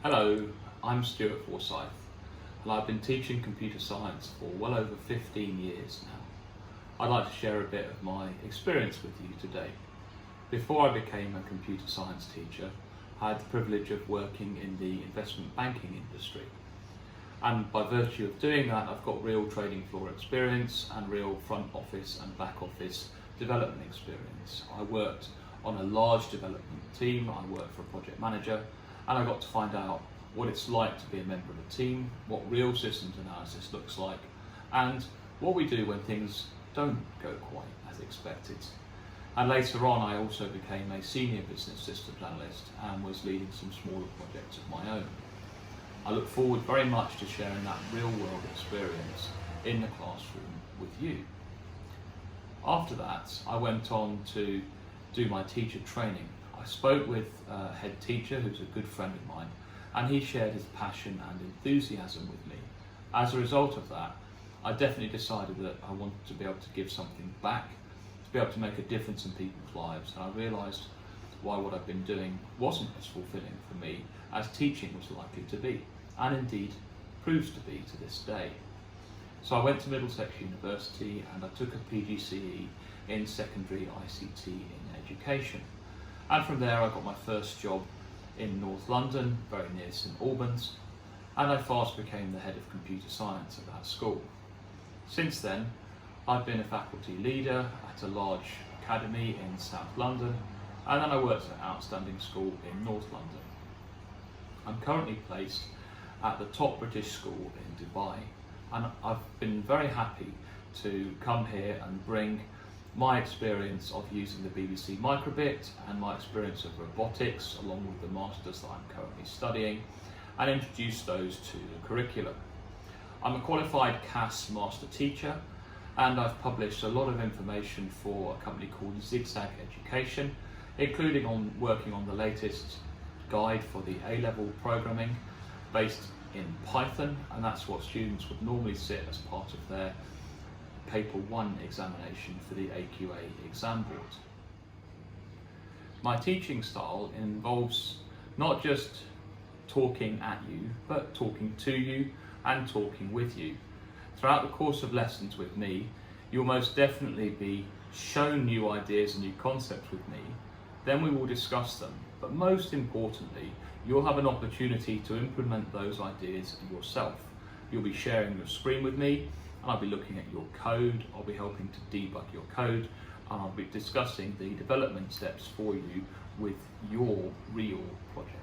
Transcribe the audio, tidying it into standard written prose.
Hello, I'm Stuart Forsyth, and I've been teaching computer science for well over 15 years now. I'd like to share a bit of my experience with you today. Before I became a computer science teacher, I had the privilege of working in the investment banking industry. And by virtue of doing that, I've got real trading floor experience and real front office and back office development experience. I worked on a large development team, I worked for a project manager, and I got to find out what it's like to be a member of a team, what real systems analysis looks like, and what we do when things don't go quite as expected. And later on, I also became a senior business systems analyst and was leading some smaller projects of my own. I look forward very much to sharing that real world experience in the classroom with you. After that, I went on to do my teacher training. I spoke with a head teacher who's a good friend of mine, and he shared his passion and enthusiasm with me. As a result of that, I definitely decided that I wanted to be able to give something back, to be able to make a difference in people's lives, and I realised why what I've been doing wasn't as fulfilling for me as teaching was likely to be, and indeed proves to be to this day. So I went to Middlesex University and I took a PGCE in secondary ICT in education. And from there I got my first job in North London, very near St Albans, and I fast became the head of computer science at that school. Since then, I've been a faculty leader at a large academy in South London, and then I worked at an outstanding school in North London. I'm currently placed at the top British school in Dubai, and I've been very happy to come here and bring my experience of using the BBC Microbit and my experience of robotics along with the masters that I'm currently studying, and introduce those to the curriculum. I'm a qualified CAS master teacher, and I've published a lot of information for a company called Zigzag Education, including on working on the latest guide for the A-level programming based in Python, and that's what students would normally sit as part of their Paper 1 examination for the AQA exam board. My teaching style involves not just talking at you, but talking to you and talking with you. Throughout the course of lessons with me, you'll most definitely be shown new ideas and new concepts with me, then we will discuss them. But most importantly, you'll have an opportunity to implement those ideas yourself. You'll be sharing your screen with me, and I'll be looking at your code, I'll be helping to debug your code, and I'll be discussing the development steps for you with your real project.